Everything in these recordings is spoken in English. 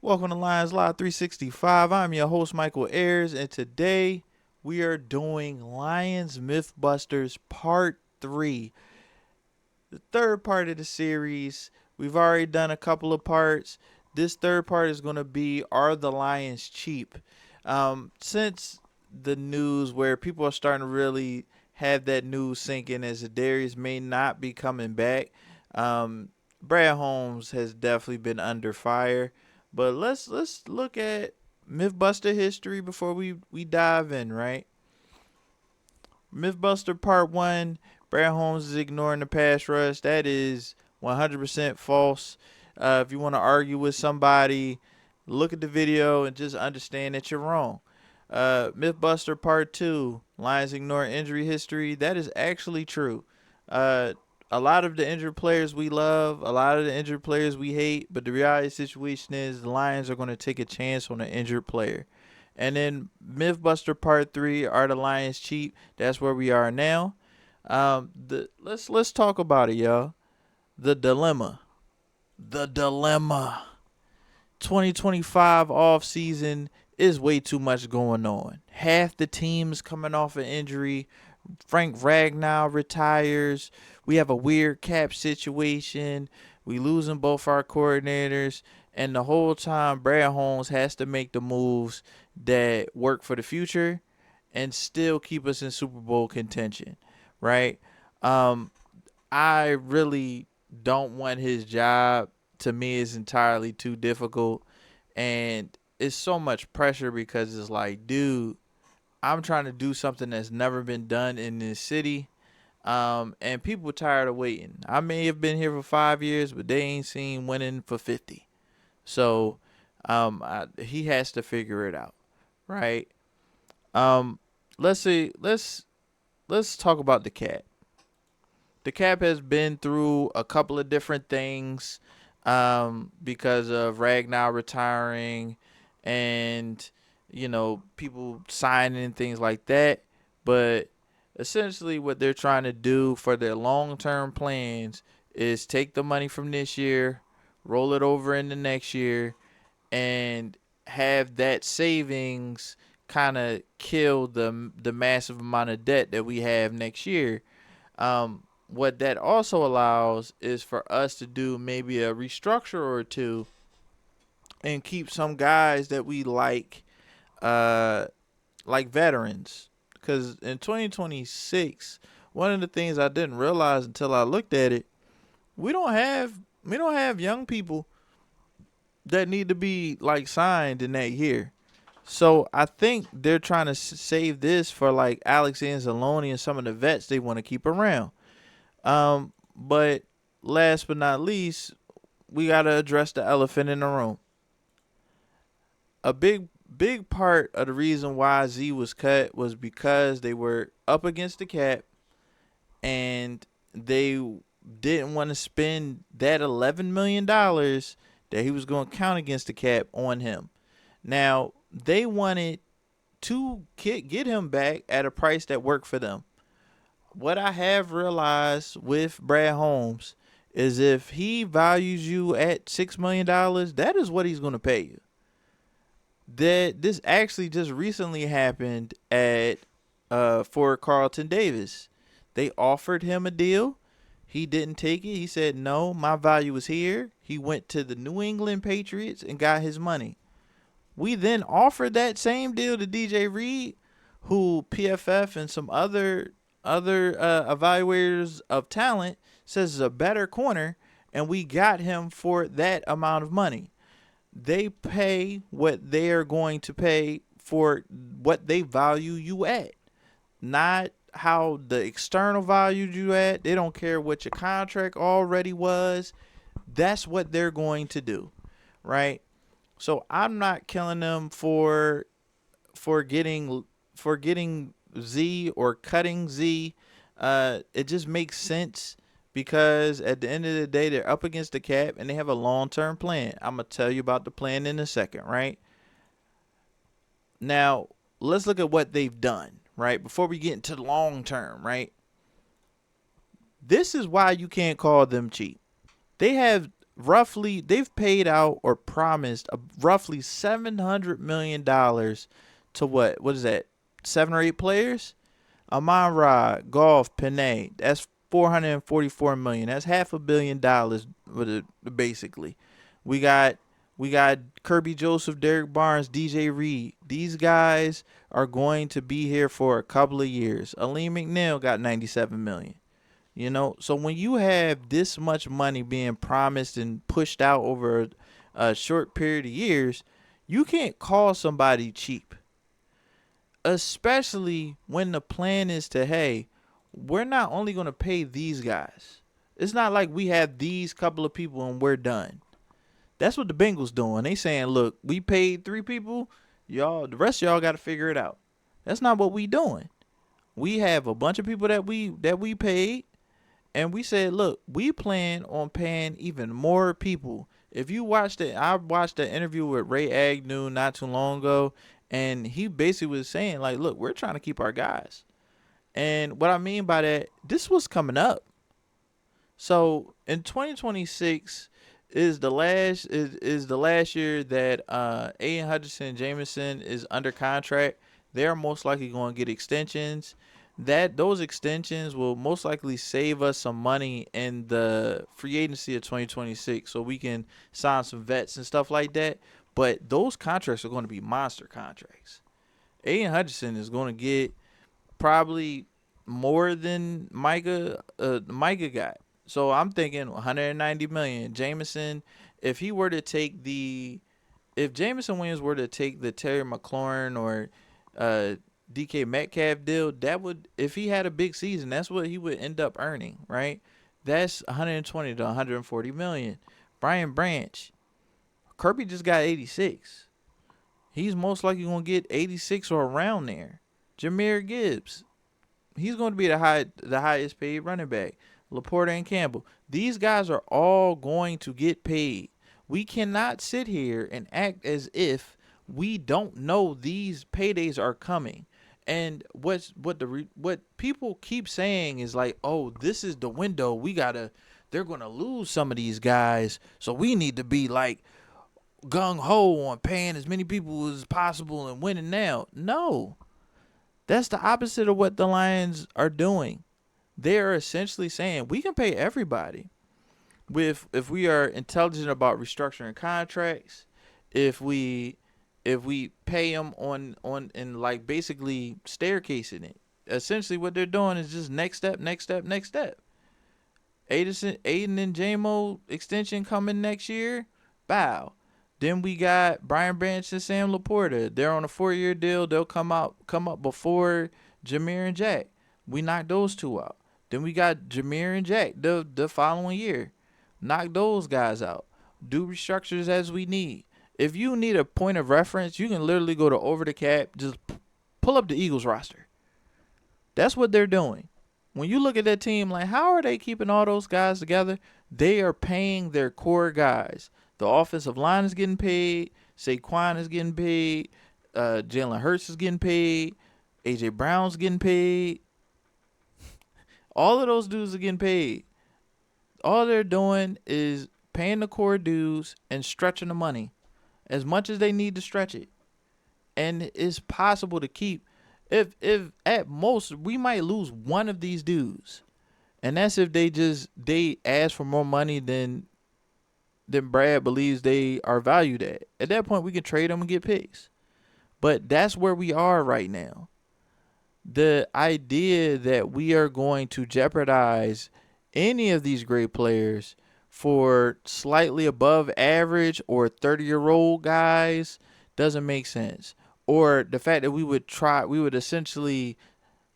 Welcome to Lions Live 365. I'm your host, Michael Ayers, and today we are doing Lions MythBusters Part 3, the third part of the series. We've already done a couple of parts. This third part is going to be Are the Lions Cheap? Since the news where people are starting to really have that news sinking as the Darius may not be coming back, Brad Holmes has definitely been under fire. But let's look at MythBuster history before we dive in, right? MythBuster Part 1, Brad Holmes is ignoring the pass rush. That is 100% false. If you want to argue with somebody, look at the video and just understand that you're wrong. MythBuster Part 2, Lions ignore injury history. That is actually true. A lot of the injured players we love, a lot of the injured players we hate, but the reality situation is the Lions are going to take a chance on an injured player. And then MythBuster Part 3, Are the Lions Cheap? That's where we are now. Let's talk about it, y'all. The dilemma. The dilemma. 2025 offseason is way too much going on. Half the team's coming off an injury. Frank Ragnow retires. We have a weird cap situation. We losing both our coordinators. And the whole time, Brad Holmes has to make the moves that work for the future and still keep us in Super Bowl contention, right? I really don't want his job. To me, it's entirely too difficult. And it's so much pressure because it's like, dude, I'm trying to do something that's never been done in this city. And people are tired of waiting. I may have been here for 5 years, but they ain't seen winning for 50. So he has to figure it out, right? Um, let's talk about the cap. The cap has been through a couple of different things because of Ragnar retiring and people signing and things like that. But essentially what they're trying to do for their long-term plans is take the money from this year, roll it over into next year, and have that savings kind of kill the massive amount of debt that we have next year. What that also allows is for us to do maybe a restructure or two and keep some guys that we like veterans. Because in 2026, one of the things I didn't realize until I looked at it, we don't have young people that need to be like signed in that year. So I think they're trying to save this for like Alex Anzalone and some of the vets they want to keep around. But last but not least, we got to address the elephant in the room. A big part of the reason why Z was cut was because they were up against the cap and they didn't want to spend that $11 million that he was going to count against the cap on him. Now, they wanted to get him back at a price that worked for them. What I have realized with Brad Holmes is if he values you at $6 million, that is what he's going to pay you. That this actually just recently happened at for Carlton Davis. They offered him a deal. He didn't take it. He said, no, my value is here. He went to the New England Patriots and got his money. We then offered that same deal to DJ Reed, who PFF and some other evaluators of talent says is a better corner, and we got him for that amount of money. They pay what they are going to pay for what they value you at, not how the external valued you at. They don't care what your contract already was. That's what they're going to do, right? So I'm not killing them for getting Z or cutting Z. It just makes sense because at the end of the day, they're up against the cap and they have a long-term plan. I'm going to tell you about the plan in a second, right? Now, let's look at what they've done, right? Before we get into the long-term, right? This is why you can't call them cheap. They have roughly they've paid out or promised roughly $700 million to what is that, 7 or 8 players. Amon-Ra, Golf, Panay, that's 444 million. That's $500 million basically. We got we got Kirby Joseph, Derek Barnes, DJ Reed. These guys are going to be here for a couple of years. Aleem McNeil got 97 million. You know, so when you have this much money being promised and pushed out over a short period of years, you can't call somebody cheap, especially when the plan is to, hey, we're not only going to pay these guys. It's not like we have these couple of people and we're done. That's what the Bengals doing. They saying, look, we paid 3 people. Y'all, the rest of y'all got to figure it out. That's not what we doing. We have a bunch of people that we paid, and we said, look, we plan on paying even more people. If you watched it, I watched the interview with Ray Agnew not too long ago, and he basically was saying, like, look, we're trying to keep our guys. And what I mean by that, this was coming up. So in 2026 is the last year that Aiden Hutchinson Jameson is under contract. They're most likely going to get extensions. Those extensions will most likely save us some money in the free agency of 2026, so we can sign some vets and stuff like that. But those contracts are going to be monster contracts. Aiden Hutchinson is going to get probably more than Micah got. So I'm thinking 190 million. Jameson, if Jameson Williams were to take the Terry McLaurin or DK Metcalf deal, that would, if he had a big season, that's what he would end up earning, right? That's 120 to 140 million. Brian Branch, Kirby just got 86. He's most likely going to get 86 or around there. Jahmyr Gibbs, he's going to be the highest paid running back. Laporta and Campbell, these guys are all going to get paid. We cannot sit here and act as if we don't know these paydays are coming. And what people keep saying is like, oh, this is the window. They're gonna lose some of these guys, so we need to be like gung ho on paying as many people as possible and winning now. No, that's the opposite of what the Lions are doing. They are essentially saying we can pay everybody if we are intelligent about restructuring contracts, if we pay them on and like basically staircasing it. Essentially what they're doing is just next step. Aiden and JMO extension coming next year. Bow. Then we got Brian Branch and Sam Laporta. They're on a 4-year deal. They'll come up before Jahmyr and Jack. We knocked those 2 out. Then we got Jahmyr and Jack the following year. Knock those guys out. Do restructures as we need. If you need a point of reference, you can literally go to Over the Cap. Just pull up the Eagles roster. That's what they're doing. When you look at that team, like, how are they keeping all those guys together? They are paying their core guys. The offensive line is getting paid. Saquon is getting paid. Jalen Hurts is getting paid. A.J. Brown's getting paid. All of those dudes are getting paid. All they're doing is paying the core dues and stretching the money as much as they need to stretch it. And it's possible to keep, if at most, we might lose one of these dudes. And that's if they ask for more money than Brad believes they are valued at. At that point, we can trade them and get picks. But that's where we are right now. The idea that we are going to jeopardize any of these great players for slightly above average or 30-year-old guys doesn't make sense. Or the fact that we would essentially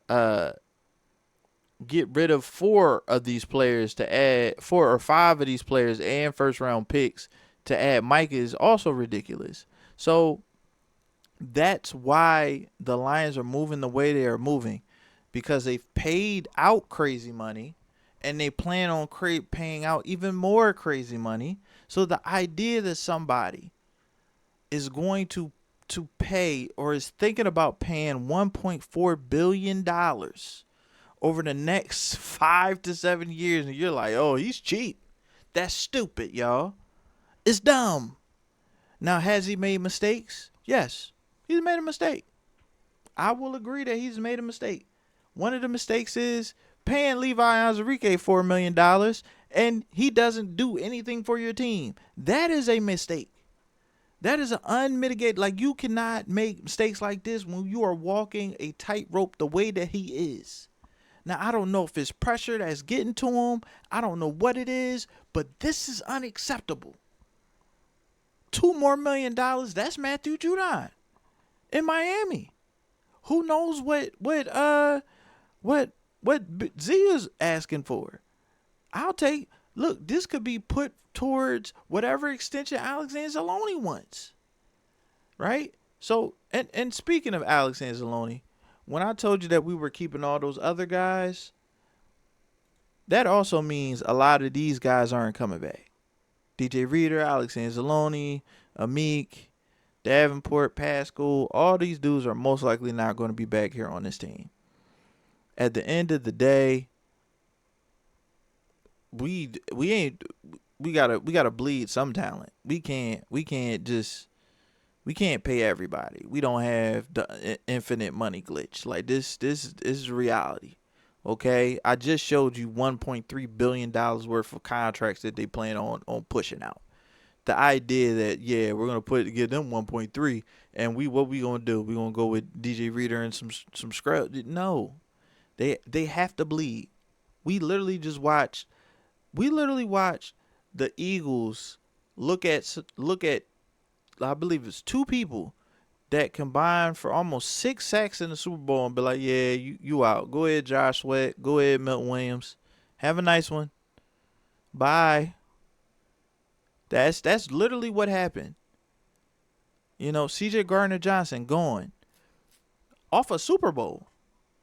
get rid of 4 of these players to add 4 or 5 of these players and first-round picks to add Micah is also ridiculous. So that's why the Lions are moving the way they are moving, because they've paid out crazy money and they plan on paying out even more crazy money. So the idea that somebody is going to pay or is thinking about paying $1.4 billion over the next 5 to 7 years, and you're like, oh, he's cheap. That's stupid, y'all. It's dumb. Now, has he made mistakes? Yes, he's made a mistake. I will agree that he's made a mistake. One of the mistakes is paying Levi Onwuzurike $4 million and he doesn't do anything for your team. That is a mistake. That is an unmitigated, like, you cannot make mistakes like this when you are walking a tightrope the way that he is. Now, I don't know if it's pressure that's getting to him. I don't know what it is, but this is unacceptable. $2 more million, that's Matthew Judon in Miami. Who knows what Z is asking for? Look, this could be put towards whatever extension Alex Anzalone wants. Right? So, and speaking of Alex Anzalone, when I told you that we were keeping all those other guys, that also means a lot of these guys aren't coming back. DJ Reader, Alex Anzalone, Amik, Davenport, Pascal, all these dudes are most likely not going to be back here on this team. At the end of the day, we gotta bleed some talent. We can't pay everybody. We don't have the infinite money glitch. Like this is reality. Okay, I just showed you $1.3 billion worth of contracts that they plan on pushing out. The idea that, yeah, we're gonna give them 1.3 and what we gonna do? We gonna go with DJ Reader and some scrub? No, they have to bleed. We literally watched the Eagles look at I believe it's two people that combined for almost 6 sacks in the Super Bowl and be like, yeah, you out. Go ahead, Josh Sweat. Go ahead, Milton Williams. Have a nice one. Bye. That's literally what happened. You know, C.J. Gardner-Johnson going off a Super Bowl,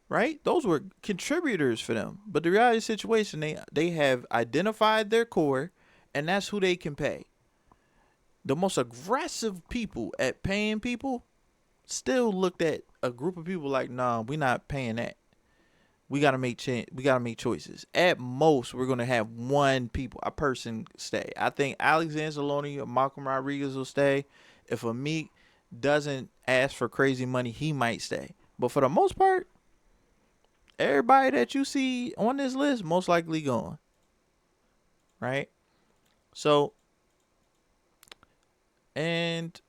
right? Those were contributors for them. But the reality situation, they have identified their core, and that's who they can pay. The most aggressive people at paying people still looked at a group of people like, nah, we're not paying that. We gotta make choices. At most, we're gonna have a person stay. I think Alex Anzalone or Malcolm Rodriguez will stay. If Amik doesn't ask for crazy money, he might stay. But for the most part, everybody that you see on this list most likely gone. Right? So, and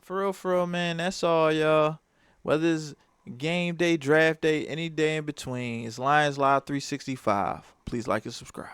for real, man, that's all, y'all. Whether it's game day, draft day, any day in between, it's Lions Live 365. Please like and subscribe.